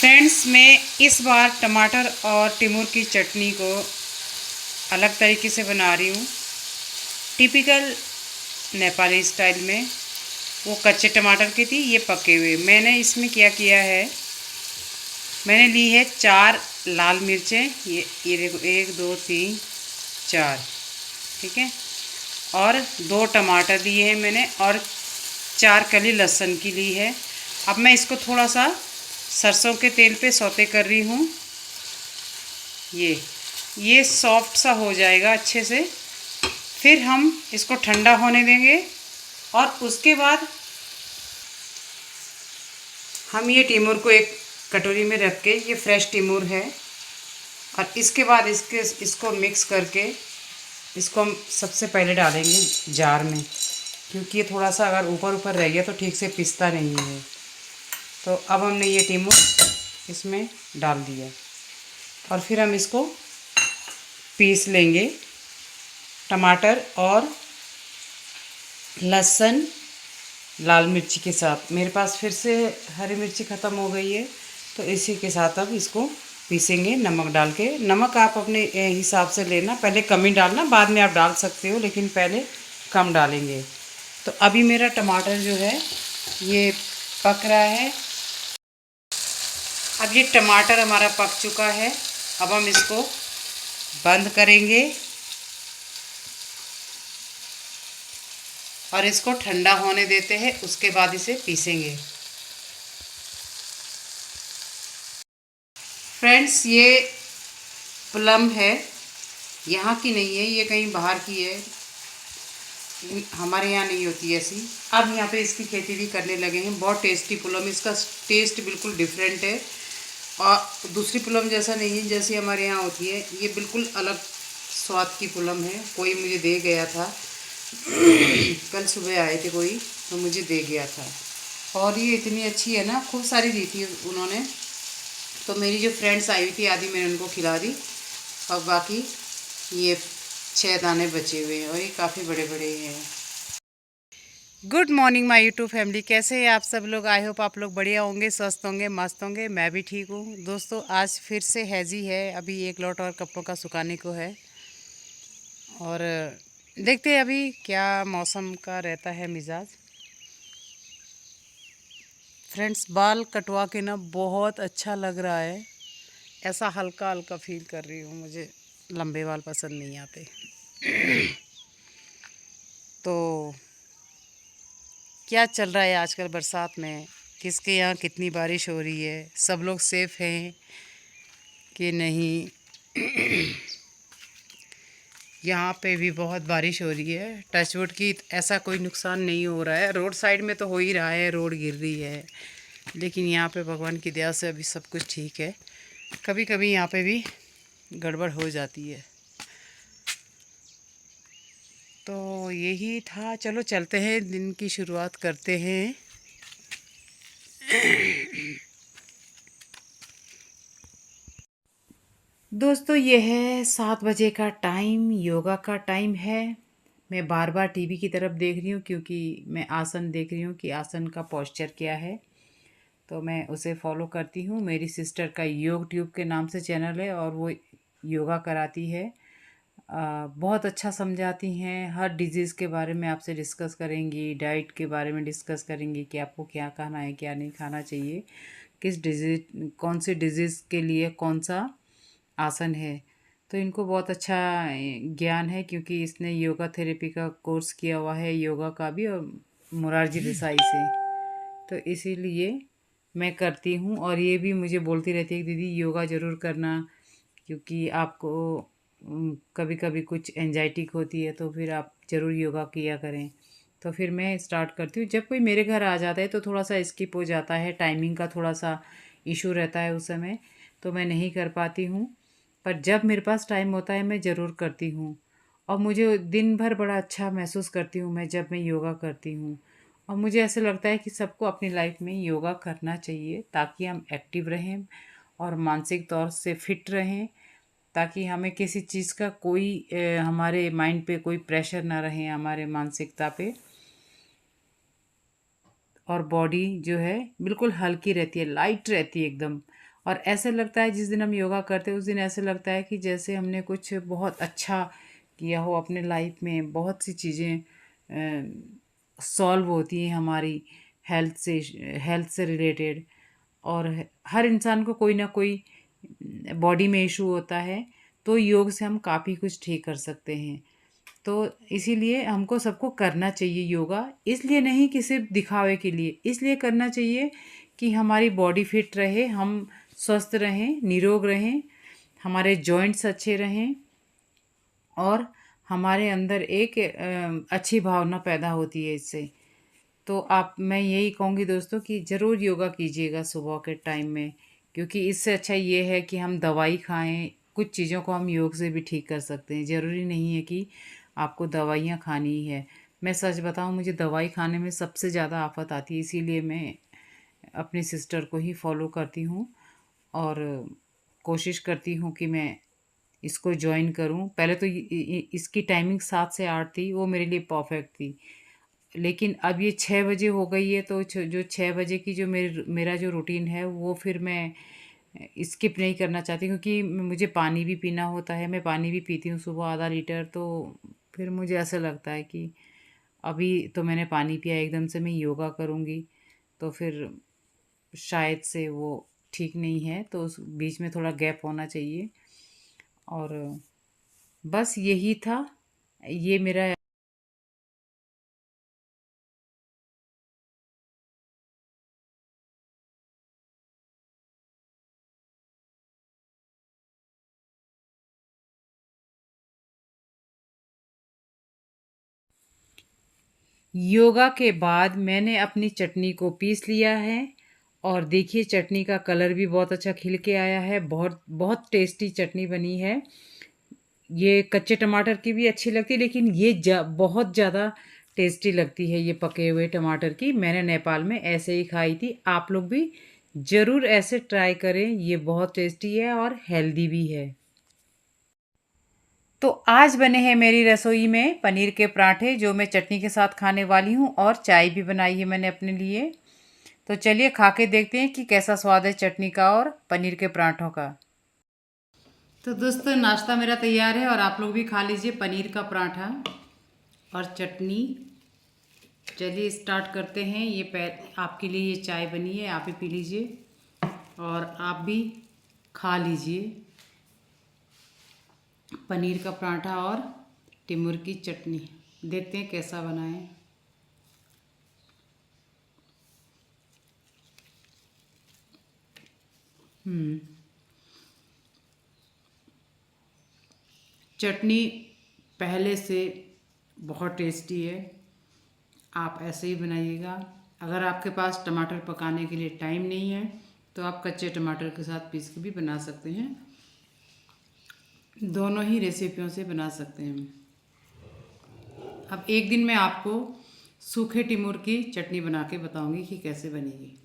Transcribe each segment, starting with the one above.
Friends, मैं इस बार टमाटर और टिमूर की चटनी को अलग तरीके से बना रही हूँ। टिपिकल नेपाली स्टाइल में। वो कच्चे टमाटर की थी, ये पके हुए। मैंने इसमें क्या किया है, मैंने ली है 4 लाल मिर्चें। ये देखो, 1 2 3 4, ठीक है। और 2 टमाटर लिए हैं मैंने, और 4 कली लहसुन की ली है। अब मैं इसको थोड़ा सा सरसों के तेल पे सौते कर रही हूँ। ये सॉफ्ट सा हो जाएगा अच्छे से। फिर हम इसको ठंडा होने देंगे, और उसके बाद हम ये टिमूर को एक कटोरी में रख के, ये फ्रेश टिमूर है, और इसके बाद इसको मिक्स करके इसको हम सबसे पहले डालेंगे जार में, क्योंकि ये थोड़ा सा अगर ऊपर ऊपर रह गया तो ठीक से पिसता नहीं है। तो अब हमने ये टिमूर इसमें डाल दिया, और फिर हम इसको पीस लेंगे। टमाटर और लहसुन लाल मिर्ची के साथ। मेरे पास फिर से हरी मिर्ची ख़त्म हो गई है, तो इसी के साथ अब इसको पीसेंगे नमक डाल के। नमक आप अपने हिसाब से लेना, पहले कम ही डालना, बाद में आप डाल सकते हो, लेकिन पहले कम डालेंगे। तो अभी मेरा टमाटर जो है ये पक रहा है। अब ये टमाटर हमारा पक चुका है। अब हम इसको बंद करेंगे और इसको ठंडा होने देते हैं, उसके बाद इसे पीसेंगे। फ्रेंड्स, ये प्लम है, यहाँ की नहीं है, ये कहीं बाहर की है, हमारे यहाँ नहीं होती ऐसी। अब यहाँ पे इसकी खेती भी करने लगे हैं। बहुत टेस्टी प्लम, इसका टेस्ट बिल्कुल डिफरेंट है, और दूसरी प्लम जैसा नहीं है जैसी हमारे यहाँ होती है। ये बिल्कुल अलग स्वाद की प्लम है। कोई मुझे दे गया था कल सुबह आए थे कोई, तो मुझे दे गया था, और ये इतनी अच्छी है ना, खूब सारी दी थी उन्होंने। तो मेरी जो फ्रेंड्स आई हुई थी, आधी मैंने उनको खिला दी, और बाकी ये 6 दाने बचे हुए हैं, और ये काफ़ी बड़े बड़े हैं। Good morning my YouTube family, कैसे हैं आप सब लोग? आई होप आप लोग बढ़िया होंगे, स्वस्थ होंगे, मस्त होंगे। मैं भी ठीक हूँ दोस्तों। आज फिर से हैज़ी है, अभी एक लॉट और कपड़ों का सुखाने को है, और देखते हैं अभी क्या मौसम का रहता है मिजाज। फ्रेंड्स, बाल कटवा के ना बहुत अच्छा लग रहा है, ऐसा हल्का हल्का फील कर रही हूँ। मुझे लंबे बाल पसंद नहीं आते। तो क्या चल रहा है आजकल बरसात में, किसके यहाँ कितनी बारिश हो रही है, सब लोग सेफ हैं कि नहीं? यहाँ पे भी बहुत बारिश हो रही है, टचवुड की ऐसा कोई नुकसान नहीं हो रहा है। रोड साइड में तो हो ही रहा है, रोड गिर रही है, लेकिन यहाँ पे भगवान की दया से अभी सब कुछ ठीक है। कभी कभी यहाँ पे भी गड़बड़ हो जाती है। तो यही था, चलो चलते हैं, दिन की शुरुआत करते हैं। दोस्तों, ये है 7 बजे का टाइम, योगा का टाइम है। मैं बार बार टीवी की तरफ देख रही हूँ, क्योंकि मैं आसन देख रही हूँ कि आसन का पोस्चर क्या है, तो मैं उसे फॉलो करती हूँ। मेरी सिस्टर का योग ट्यूब के नाम से चैनल है, और वो योगा कराती है। बहुत अच्छा समझाती हैं। हर डिज़ीज़ के बारे में आपसे डिस्कस करेंगी, डाइट के बारे में डिस्कस करेंगी कि आपको क्या खाना है, क्या नहीं खाना चाहिए, किस डिज़ीज़, कौन सी डिज़ीज़ के लिए कौन सा आसन है। तो इनको बहुत अच्छा ज्ञान है, क्योंकि इसने योगा थेरेपी का कोर्स किया हुआ है, योगा का भी, और मोरारजी देसाई से। तो इसीलिए मैं करती हूँ, और ये भी मुझे बोलती रहती है कि दीदी योगा ज़रूर करना, क्योंकि आपको कभी कभी कुछ एंजाइटी होती है, तो फिर आप ज़रूर योगा किया करें। तो फिर मैं स्टार्ट करती हूँ। जब कोई मेरे घर आ जाता है तो थोड़ा सा स्किप हो जाता है, टाइमिंग का थोड़ा सा इशू रहता है उस समय, तो मैं नहीं कर पाती हूँ। पर जब मेरे पास टाइम होता है मैं ज़रूर करती हूँ, और मुझे दिन भर बड़ा अच्छा महसूस करती हूँ जब मैं योगा करती हूँ। और मुझे ऐसा लगता है कि सबको अपनी लाइफ में योगा करना चाहिए, ताकि हम एक्टिव रहें और मानसिक तौर से फिट रहें, ताकि हमें किसी चीज़ का कोई हमारे माइंड पे कोई प्रेशर ना रहे, हमारे मानसिकता पे। और बॉडी जो है बिल्कुल हल्की रहती है, लाइट रहती है एकदम। और ऐसे लगता है जिस दिन हम योगा करते हैं उस दिन ऐसे लगता है कि जैसे हमने कुछ बहुत अच्छा किया हो अपने लाइफ में। बहुत सी चीज़ें सॉल्व होती हैं हमारी हेल्थ से रिलेटेड। और हर इंसान को कोई ना कोई बॉडी में इशू होता है, तो योग से हम काफ़ी कुछ ठीक कर सकते हैं। तो इसीलिए हमको सबको करना चाहिए योगा। इसलिए नहीं कि सिर्फ दिखावे के लिए, इसलिए करना चाहिए कि हमारी बॉडी फिट रहे, हम स्वस्थ रहें, निरोग रहें, हमारे जॉइंट्स अच्छे रहें और हमारे अंदर एक अच्छी भावना पैदा होती है इससे। तो आप मैं यही कहूँगी दोस्तों कि ज़रूर योगा कीजिएगा सुबह के टाइम में, क्योंकि इससे अच्छा ये है कि हम दवाई खाएं। कुछ चीज़ों को हम योग से भी ठीक कर सकते हैं। ज़रूरी नहीं है कि आपको दवाइयाँ खानी ही है। मैं सच बताऊँ, मुझे दवाई खाने में सबसे ज़्यादा आफत आती है, इसीलिए मैं अपनी सिस्टर को ही फॉलो करती हूँ और कोशिश करती हूँ कि मैं इसको जॉइन करूँ। पहले तो इसकी टाइमिंग 7 से 8 थी, वो मेरे लिए परफेक्ट थी। लेकिन अब ये 6 बजे हो गई है, तो जो 6 बजे की जो मेरा जो रूटीन है वो फिर मैं स्किप नहीं करना चाहती, क्योंकि मुझे पानी भी पीना होता है। मैं पानी भी पीती हूँ सुबह आधा लीटर। तो फिर मुझे ऐसा लगता है कि अभी तो मैंने पानी पिया, एकदम से मैं योगा करूँगी तो फिर शायद से वो ठीक नहीं है। तो उस बीच में थोड़ा गैप होना चाहिए। और बस यही था, ये मेरा। योगा के बाद मैंने अपनी चटनी को पीस लिया है और देखिए चटनी का कलर भी बहुत अच्छा खिल के आया है। बहुत बहुत टेस्टी चटनी बनी है। ये कच्चे टमाटर की भी अच्छी लगती है, लेकिन ये बहुत ज़्यादा टेस्टी लगती है ये पके हुए टमाटर की। मैंने नेपाल में ऐसे ही खाई थी। आप लोग भी ज़रूर ऐसे ट्राई करें, ये बहुत टेस्टी है और हेल्दी भी है। तो आज बने हैं मेरी रसोई में पनीर के पराठे, जो मैं चटनी के साथ खाने वाली हूँ, और चाय भी बनाई है मैंने अपने लिए। तो चलिए खा के देखते हैं कि कैसा स्वाद है चटनी का और पनीर के पराठों का। तो दोस्तों, नाश्ता मेरा तैयार है और आप लोग भी खा लीजिए पनीर का पराठा और चटनी। चलिए स्टार्ट करते हैं। ये आपके लिए ये चाय बनी है, आप ही पी लीजिए और आप भी खा लीजिए पनीर का पराठा और टिमुर की चटनी। देखते हैं कैसा बना है। हम्म चटनी पहले से बहुत टेस्टी है। आप ऐसे ही बनाइएगा। अगर आपके पास टमाटर पकाने के लिए टाइम नहीं है तो आप कच्चे टमाटर के साथ पीस के भी बना सकते हैं। दोनों ही रेसिपियों से बना सकते हैं। अब एक दिन मैं आपको सूखे टिमूर की चटनी बना के बताऊंगी कि कैसे बनेगी।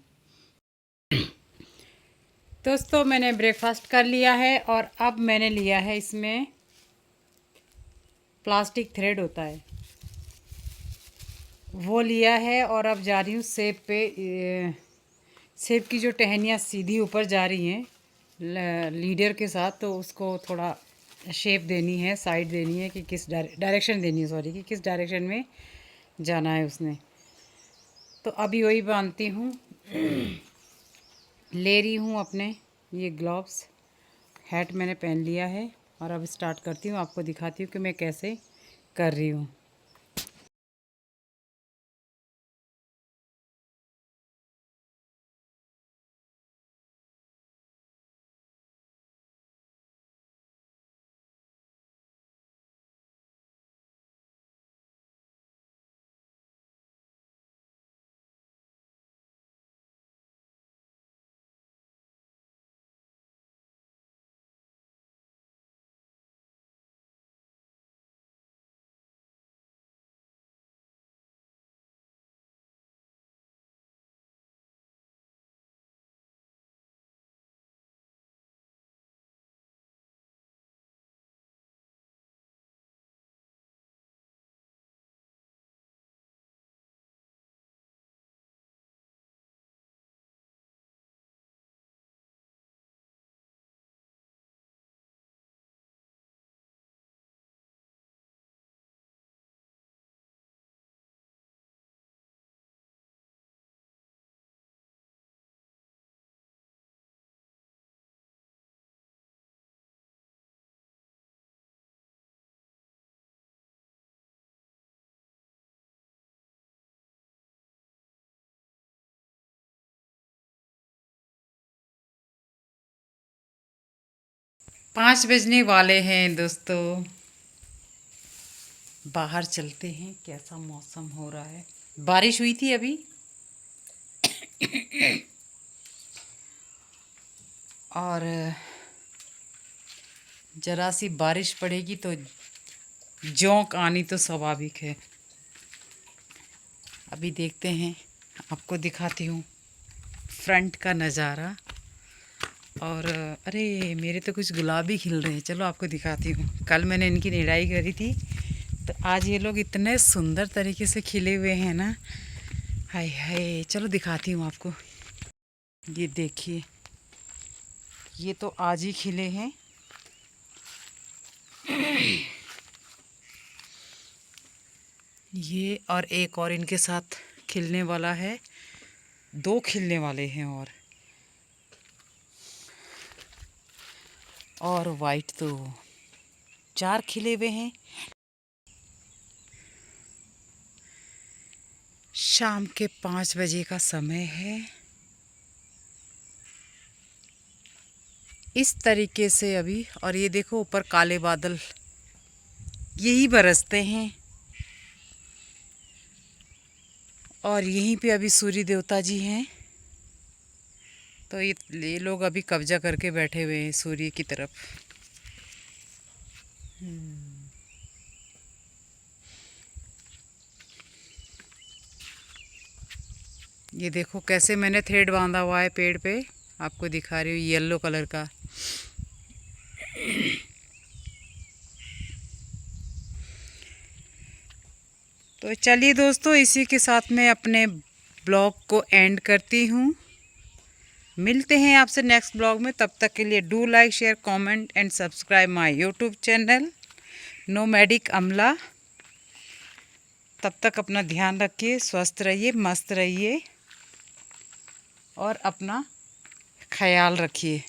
दोस्तों, मैंने ब्रेकफास्ट कर लिया है और अब मैंने लिया है, इसमें प्लास्टिक थ्रेड होता है वो लिया है, और अब जा रही हूँ सेब पे। सेब की जो टहनियाँ सीधी ऊपर जा रही हैं लीडर के साथ, तो उसको थोड़ा शेप देनी है, साइड देनी है कि किस डायरेक्शन देनी है, सॉरी, कि किस डायरेक्शन में जाना है उसने। तो अभी वही बांधती हूँ। ले रही हूँ अपने ये ग्लव्स, हैट मैंने पहन लिया है और अब स्टार्ट करती हूँ। आपको दिखाती हूँ कि मैं कैसे कर रही हूँ। 5 बजने वाले हैं दोस्तों। बाहर चलते हैं, कैसा मौसम हो रहा है। बारिश हुई थी अभी और जरा सी बारिश पड़ेगी तो जोंक आनी तो स्वाभाविक है। अभी देखते हैं, आपको दिखाती हूँ फ्रंट का नज़ारा। और अरे मेरे तो कुछ गुलाबी खिल रहे हैं, चलो आपको दिखाती हूँ। कल मैंने इनकी निराई करी थी तो आज ये लोग इतने सुंदर तरीके से खिले हुए हैं ना, हाय हाय। चलो दिखाती हूँ आपको। ये देखिए, ये तो आज ही खिले हैं। ये और एक और इनके साथ खिलने वाला है, 2 खिलने वाले हैं। और वाइट तो 4 खिले हुए हैं। शाम के 5 बजे का समय है। इस तरीके से अभी, और ये देखो ऊपर काले बादल यही बरसते हैं। और यहीं पे अभी सूर्य देवता जी हैं, तो ये लोग अभी कब्जा करके बैठे हुए हैं सूर्य की तरफ। ये देखो कैसे मैंने थ्रेड बांधा हुआ है पेड़ पे, आपको दिखा रही हूँ, येलो कलर का। तो चलिए दोस्तों, इसी के साथ मैं अपने ब्लॉग को एंड करती हूँ। मिलते हैं आपसे नेक्स्ट ब्लॉग में। तब तक के लिए do like, share, comment and subscribe my YouTube channel nomadic अमला। तब तक अपना ध्यान रखिए, स्वस्थ रहिए, मस्त रहिए और अपना ख्याल रखिए।